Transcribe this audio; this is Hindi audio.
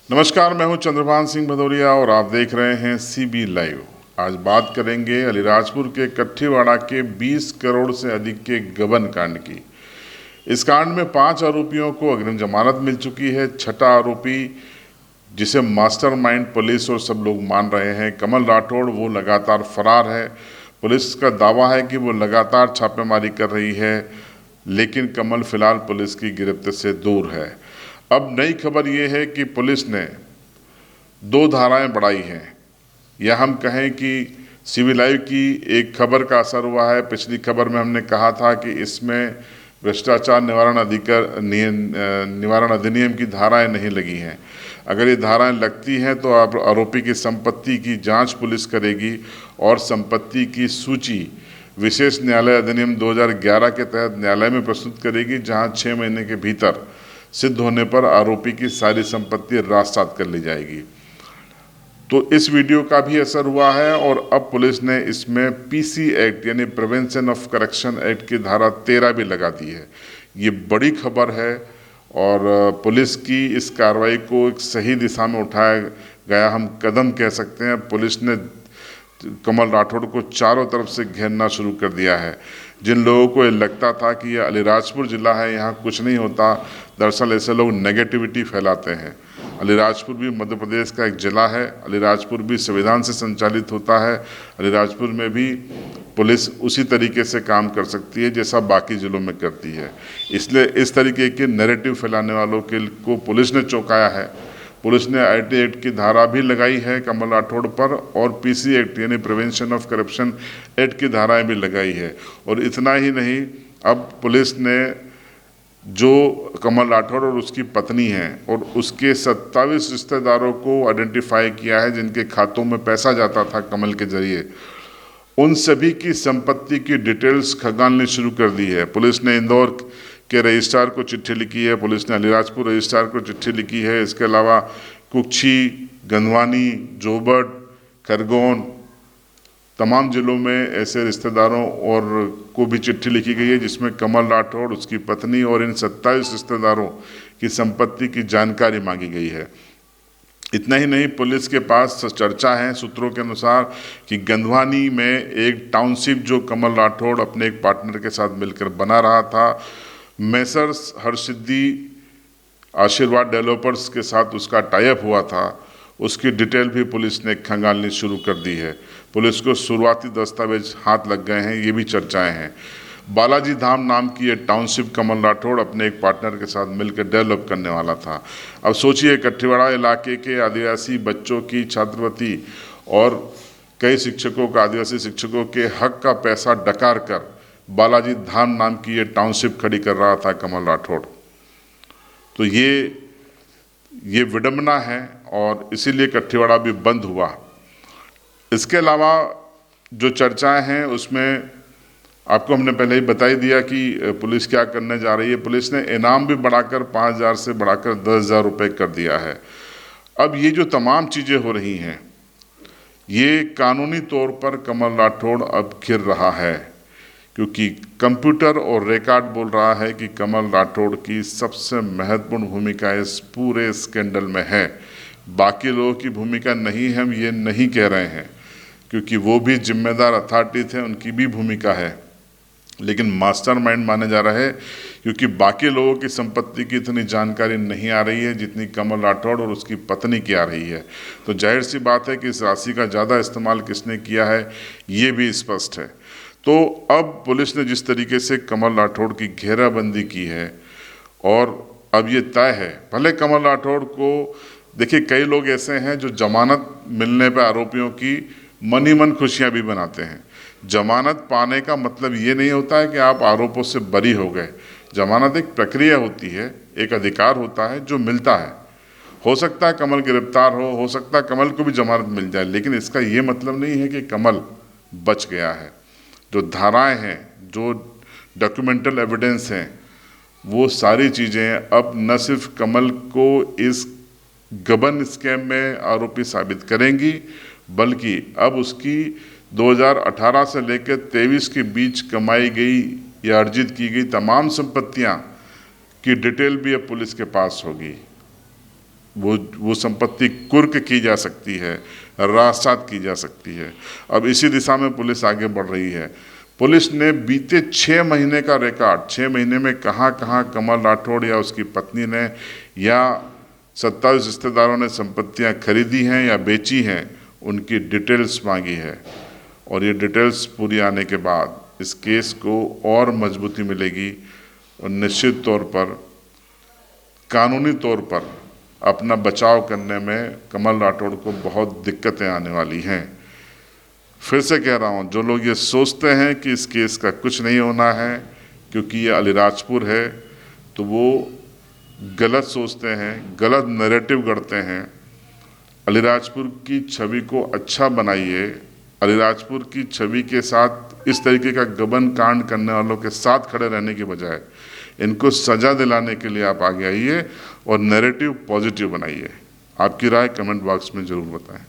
नमस्कार, मैं हूं चंद्रभान सिंह भदौरिया और आप देख रहे हैं सीबी लाइव। आज बात करेंगे अलीराजपुर के कठीवाड़ा के 20 करोड़ से अधिक के गबन कांड की। इस कांड में 5 आरोपियों को अग्रिम जमानत मिल चुकी है। छठा आरोपी, जिसे मास्टरमाइंड पुलिस और सब लोग मान रहे हैं, कमल राठौड़, वो लगातार फरार है। पुलिस का दावा है कि वो लगातार छापेमारी कर रही है, लेकिन कमल फिलहाल पुलिस की गिरफ्त से दूर है। अब नई खबर ये है कि पुलिस ने 2 धाराएं बढ़ाई हैं, या हम कहें कि सीबी लाइव की एक खबर का असर हुआ है। पिछली खबर में हमने कहा था कि इसमें भ्रष्टाचार निवारण अधिनियम की धाराएं नहीं लगी हैं। अगर ये धाराएं लगती हैं तो आरोपी की संपत्ति की जांच पुलिस करेगी और संपत्ति की सूची विशेष न्यायालय अधिनियम 2011 के तहत न्यायालय में प्रस्तुत करेगी, जहां 6 महीने के भीतर सिद्ध होने पर आरोपी की सारी संपत्ति राजसात कर ली जाएगी। तो इस वीडियो का भी असर हुआ है और अब पुलिस ने इसमें पीसी एक्ट यानी प्रिवेंशन ऑफ करप्शन एक्ट की धारा 13 भी लगा दी है। ये बड़ी खबर है और पुलिस की इस कार्रवाई को एक सही दिशा में उठाया गया हम कदम कह सकते हैं। पुलिस ने कमल राठौड़ को चारों तरफ से घेरना शुरू कर दिया है। जिन लोगों को ये लगता था कि यह अलीराजपुर ज़िला है, यहाँ कुछ नहीं होता, दरअसल ऐसे लोग नेगेटिविटी फैलाते हैं। अलीराजपुर भी मध्य प्रदेश का एक ज़िला है। अलीराजपुर भी संविधान से संचालित होता है। अलीराजपुर में भी पुलिस उसी तरीके से काम कर सकती है जैसा बाकी ज़िलों में करती है। इसलिए इस तरीके के नैरेटिव फैलाने वालों को पुलिस ने चौंकाया है। पुलिस ने आईटी एक्ट की धारा भी लगाई है कमल राठौड़ पर और पीसी एक्ट यानी प्रिवेंशन ऑफ करप्शन एक्ट की धाराएं भी लगाई है। और इतना ही नहीं, अब पुलिस ने जो कमल राठौड़ और उसकी पत्नी हैं और उसके 27 रिश्तेदारों को आइडेंटिफाई किया है, जिनके खातों में पैसा जाता था कमल के जरिए। उन सभी की संपत्ति की डिटेल्स खंगालनी शुरू कर दी है। पुलिस ने इंदौर के रजिस्ट्रार को चिट्ठी लिखी है, पुलिस ने अलीराजपुर रजिस्ट्रार को चिट्ठी लिखी है। इसके अलावा कुक्षी, गंधवानी, जोबट, खरगोन, तमाम ज़िलों में ऐसे रिश्तेदारों और को भी चिट्ठी लिखी गई है, जिसमें कमल राठौड़, उसकी पत्नी और इन 27 रिश्तेदारों की संपत्ति की जानकारी मांगी गई है। इतना ही नहीं, पुलिस के पास चर्चा है सूत्रों के अनुसार कि गंधवानी में एक टाउनशिप जो कमल राठौड़ अपने एक पार्टनर के साथ मिलकर बना रहा था, मेसर्स हरसिद्धि आशीर्वाद डेवलपर्स के साथ उसका टाई अप हुआ था, उसकी डिटेल भी पुलिस ने खंगालनी शुरू कर दी है। पुलिस को शुरुआती दस्तावेज हाथ लग गए हैं, ये भी चर्चाएं हैं। बालाजी धाम नाम की ये टाउनशिप कमल राठौड़ अपने एक पार्टनर के साथ मिलकर डेवलप करने वाला था। अब सोचिए, कठीवाड़ा इलाके के आदिवासी बच्चों की छात्रवृत्ति और कई शिक्षकों का, आदिवासी शिक्षकों के हक का पैसा डकार कर बालाजी धाम नाम की ये टाउनशिप खड़ी कर रहा था कमल राठौड़। तो ये विडंबना है और इसीलिए कठीवाड़ा भी बंद हुआ। इसके अलावा जो चर्चाएं हैं उसमें आपको हमने पहले ही बता ही दिया कि पुलिस क्या करने जा रही है। पुलिस ने इनाम भी बढ़ाकर 5,000 से बढ़ाकर 10,000 रुपये कर दिया है। अब ये जो तमाम चीज़ें हो रही हैं, ये कानूनी तौर पर कमल राठौड़ अब घिर रहा है, क्योंकि कंप्यूटर और रिकॉर्ड बोल रहा है कि कमल राठौड़ की सबसे महत्वपूर्ण भूमिका इस पूरे स्कैंडल में है। बाकी लोगों की भूमिका नहीं है, हम ये नहीं कह रहे हैं, क्योंकि वो भी जिम्मेदार अथॉरिटी थे, उनकी भी भूमिका है, लेकिन मास्टरमाइंड माने जा रहा है, क्योंकि बाकी लोगों की संपत्ति की इतनी जानकारी नहीं आ रही है जितनी कमल राठौड़ और उसकी पत्नी की आ रही है। तो जाहिर सी बात है कि इस राशि का ज़्यादा इस्तेमाल किसने किया है, ये भी स्पष्ट है। तो अब पुलिस ने जिस तरीके से कमल राठौड़ की घेराबंदी की है और अब ये तय है, भले कमल राठौड़ को देखिए, कई लोग ऐसे हैं जो जमानत मिलने पर आरोपियों की मन ही मन खुशियां भी बनाते हैं। जमानत पाने का मतलब ये नहीं होता है कि आप आरोपों से बरी हो गए। जमानत एक प्रक्रिया होती है, एक अधिकार होता है जो मिलता है। हो सकता है कमल गिरफ्तार हो सकता है कमल को भी जमानत मिल जाए, लेकिन इसका ये मतलब नहीं है कि कमल बच गया है। जो धाराएं हैं, जो डॉक्यूमेंटल एविडेंस हैं, वो सारी चीज़ें अब न सिर्फ कमल को इस गबन स्कैम में आरोपी साबित करेंगी, बल्कि अब उसकी 2018 से लेकर 23 के बीच कमाई गई या अर्जित की गई तमाम संपत्तियां की डिटेल भी अब पुलिस के पास होगी। वो संपत्ति कुर्क की जा सकती है, रासात की जा सकती है। अब इसी दिशा में पुलिस आगे बढ़ रही है। पुलिस ने बीते 6 महीने का रिकॉर्ड, 6 महीने में कहाँ कहाँ कमल राठौड़ या उसकी पत्नी ने या 27 रिश्तेदारों ने संपत्तियां खरीदी हैं या बेची हैं, उनकी डिटेल्स मांगी है। और ये डिटेल्स पूरी आने के बाद इस केस को और मजबूती मिलेगी और निश्चित तौर पर कानूनी तौर पर अपना बचाव करने में कमल राठौड़ को बहुत दिक्कतें आने वाली हैं। फिर से कह रहा हूँ, जो लोग ये सोचते हैं कि इस केस का कुछ नहीं होना है क्योंकि ये अलीराजपुर है, तो वो गलत सोचते हैं, गलत नैरेटिव गढ़ते हैं। अलीराजपुर की छवि को अच्छा बनाइए। अलीराजपुर की छवि के साथ इस तरीके का गबन कांड करने वालों के साथ खड़े रहने के बजाय इनको सज़ा दिलाने के लिए आप आगे आइए और नैरेटिव पॉजिटिव बनाइए। आपकी राय कमेंट बॉक्स में ज़रूर बताएं।